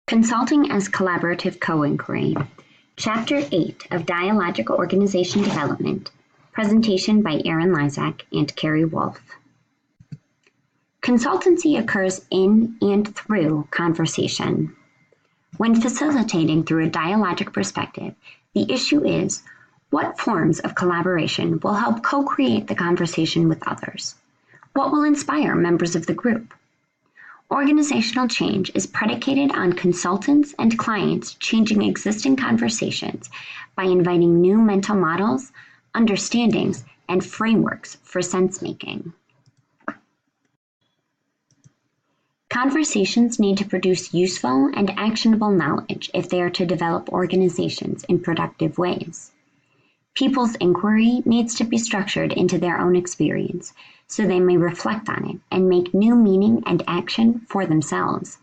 Consulting as Collaborative Co-Inquiry, Chapter 8 of Dialogical Organization Development, presentation by Aaron Lysak and Carrie Wolf. Consultancy occurs in and through conversation. When facilitating through a dialogic perspective, the issue is, what forms of collaboration will help co-create the conversation with others? What will inspire members of the group? Organizational change is predicated on consultants and clients changing existing conversations by inviting new mental models, understandings, and frameworks for sense-making. Conversations need to produce useful and actionable knowledge if they are to develop organizations in productive ways. People's inquiry needs to be structured into their own experience so they may reflect on it and make new meaning and action for themselves.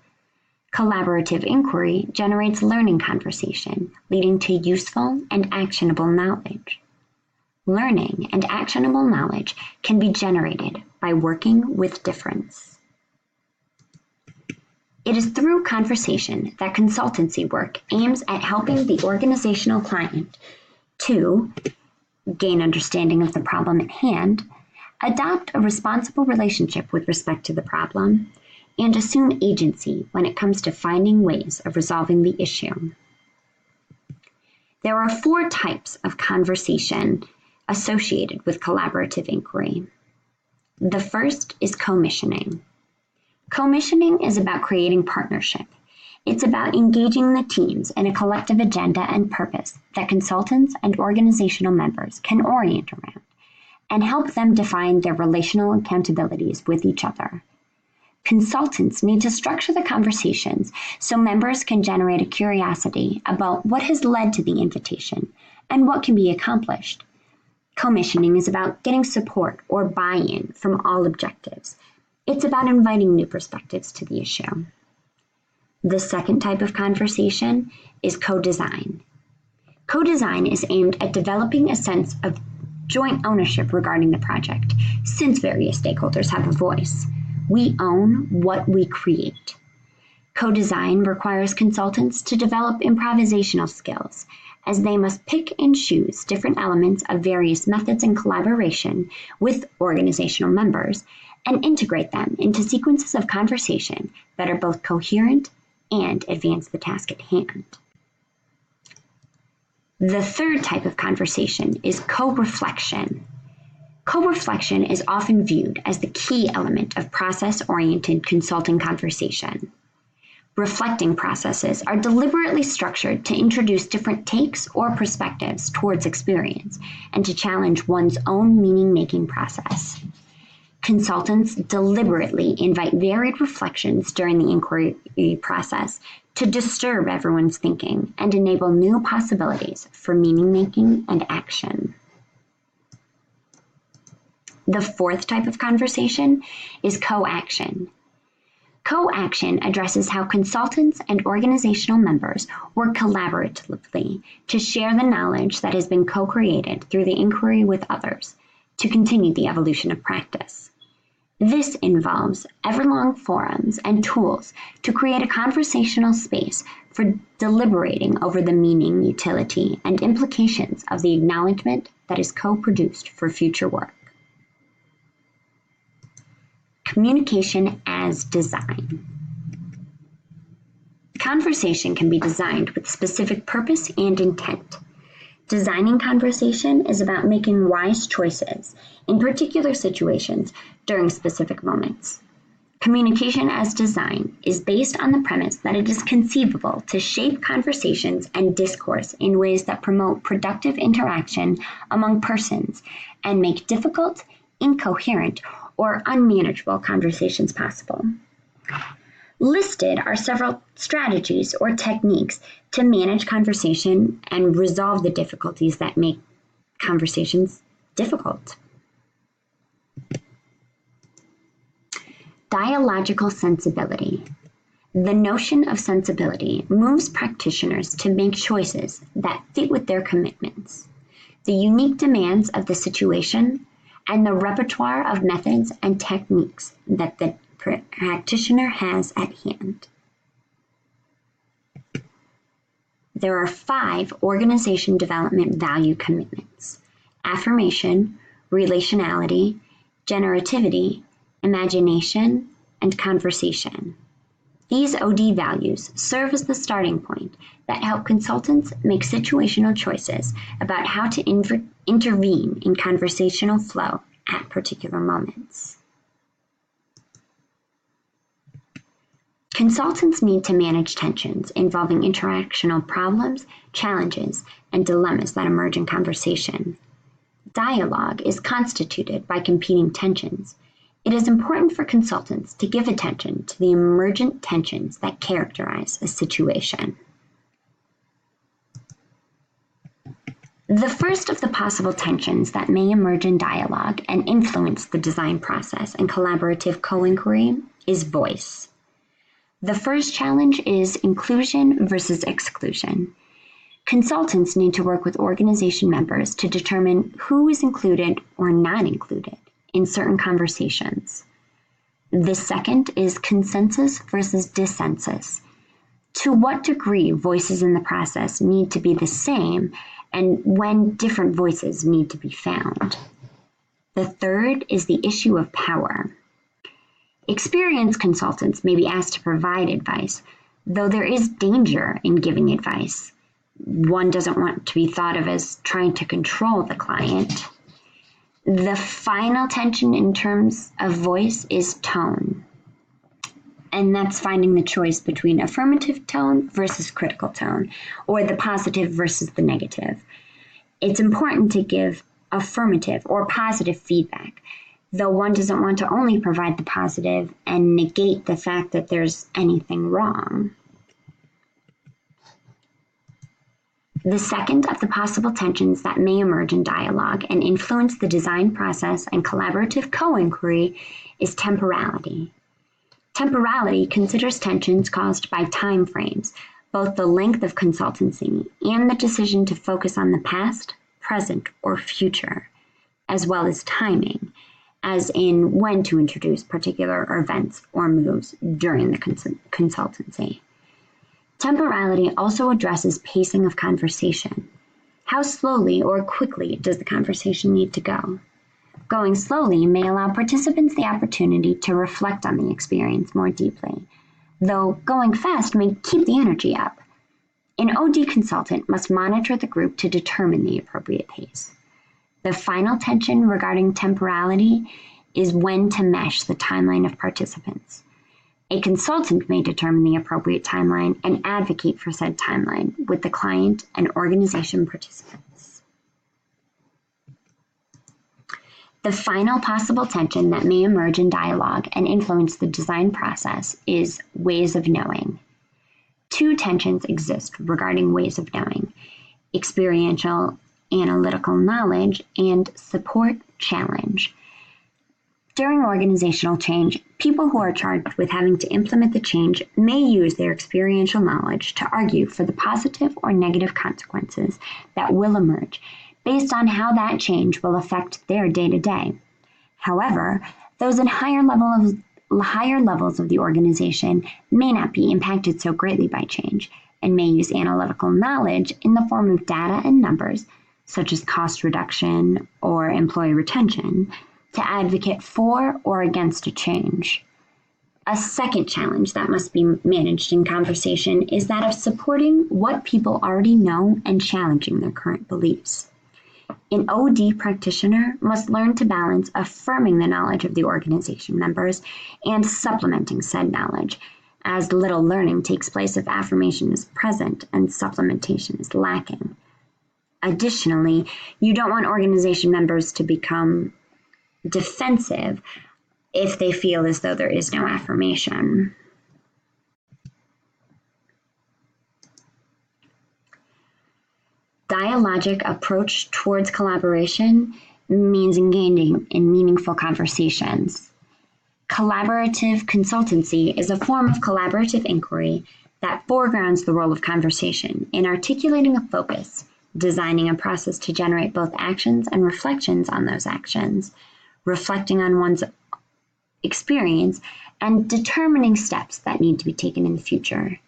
Collaborative inquiry generates learning conversation, leading to useful and actionable knowledge. Learning and actionable knowledge can be generated by working with difference. It is through conversation that consultancy work aims at helping the organizational client to gain understanding of the problem at hand, adopt a responsible relationship with respect to the problem, and assume agency when it comes to finding ways of resolving the issue. There are 4 types of conversation associated with collaborative inquiry. The first is commissioning. Commissioning is about creating partnership. It's about engaging the teams in a collective agenda and purpose that consultants and organizational members can orient around and help them define their relational accountabilities with each other. Consultants need to structure the conversations so members can generate a curiosity about what has led to the invitation and what can be accomplished. Commissioning is about getting support or buy-in from all objectives. It's about inviting new perspectives to the issue. The second type of conversation is co-design. Co-design is aimed at developing a sense of joint ownership regarding the project, since various stakeholders have a voice. We own what we create. Co-design requires consultants to develop improvisational skills, as they must pick and choose different elements of various methods in collaboration with organizational members and integrate them into sequences of conversation that are both coherent and advance the task at hand. The third type of conversation is co-reflection. Co-reflection is often viewed as the key element of process-oriented consulting conversation. Reflecting processes are deliberately structured to introduce different takes or perspectives towards experience and to challenge one's own meaning-making process. Consultants deliberately invite varied reflections during the inquiry process to disturb everyone's thinking and enable new possibilities for meaning-making and action. The fourth type of conversation is co-action. Co-action addresses how consultants and organizational members work collaboratively to share the knowledge that has been co-created through the inquiry with others to continue the evolution of practice. This involves ever-long forums and tools to create a conversational space for deliberating over the meaning, utility, and implications of the acknowledgement that is co-produced for future work. Communication as design. Conversation can be designed with specific purpose and intent. Designing conversation is about making wise choices in particular situations during specific moments. Communication as design is based on the premise that it is conceivable to shape conversations and discourse in ways that promote productive interaction among persons and make difficult, incoherent, or unmanageable conversations possible. Listed are several strategies or techniques to manage conversation and resolve the difficulties that make conversations difficult. Dialogical sensibility. The notion of sensibility moves practitioners to make choices that fit with their commitments, the unique demands of the situation, and the repertoire of methods and techniques that the practitioner has at hand. there are 5 organization development value commitments: affirmation, relationality, generativity, imagination, and conversation. These OD values serve as the starting point that help consultants make situational choices about how to intervene in conversational flow at particular moments. Consultants need to manage tensions involving interactional problems, challenges, and dilemmas that emerge in conversation. Dialogue is constituted by competing tensions. It is important for consultants to give attention to the emergent tensions that characterize a situation. The first of the possible tensions that may emerge in dialogue and influence the design process and collaborative co-inquiry is voice. The first challenge is inclusion versus exclusion. Consultants need to work with organization members to determine who is included or not included in certain conversations. The second is consensus versus dissensus. To what degree voices in the process need to be the same and when different voices need to be found. The third is the issue of power. Experienced consultants may be asked to provide advice, though there is danger in giving advice. One doesn't want to be thought of as trying to control the client. The final tension in terms of voice is tone, and that's finding the choice between affirmative tone versus critical tone, or the positive versus the negative. It's important to give affirmative or positive feedback, though one doesn't want to only provide the positive and negate the fact that there's anything wrong. The second of the possible tensions that may emerge in dialogue and influence the design process and collaborative co-inquiry is temporality. Temporality considers tensions caused by time frames, both the length of consultancy and the decision to focus on the past, present, or future, as well as timing, as in when to introduce particular events or moves during the consultancy. Temporality also addresses pacing of conversation. How slowly or quickly does the conversation need to go? Going slowly may allow participants the opportunity to reflect on the experience more deeply, though going fast may keep the energy up. An OD consultant must monitor the group to determine the appropriate pace. The final tension regarding temporality is when to mesh the timeline of participants. A consultant may determine the appropriate timeline and advocate for said timeline with the client and organization participants. The final possible tension that may emerge in dialogue and influence the design process is ways of knowing. 2 tensions exist regarding ways of knowing: experiential analytical knowledge and support challenge. During organizational change, people who are charged with having to implement the change may use their experiential knowledge to argue for the positive or negative consequences that will emerge based on how that change will affect their day-to-day. However, those in higher levels of the organization may not be impacted so greatly by change and may use analytical knowledge in the form of data and numbers, such as cost reduction or employee retention, to advocate for or against a change. A second challenge that must be managed in conversation is that of supporting what people already know and challenging their current beliefs. An OD practitioner must learn to balance affirming the knowledge of the organization members and supplementing said knowledge, as little learning takes place if affirmation is present and supplementation is lacking. Additionally, you don't want organization members to become defensive if they feel as though there is no affirmation. Dialogic approach towards collaboration means engaging in meaningful conversations. Collaborative consultancy is a form of collaborative inquiry that foregrounds the role of conversation in articulating a focus, designing a process to generate both actions and reflections on those actions, reflecting on one's experience, and determining steps that need to be taken in the future.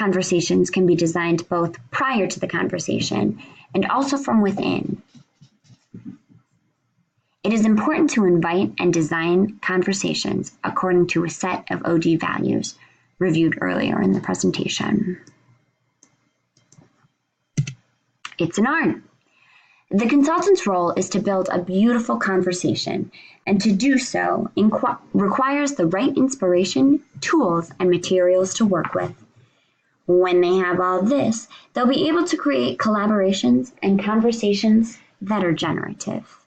conversations can be designed both prior to the conversation and also from within. It is important to invite and design conversations according to a set of OG values reviewed earlier in the presentation. It's an art. The consultant's role is to build a beautiful conversation, and to do so requires the right inspiration, tools, and materials to work with. When they have all this, they'll be able to create collaborations and conversations that are generative.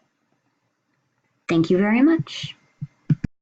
Thank you very much.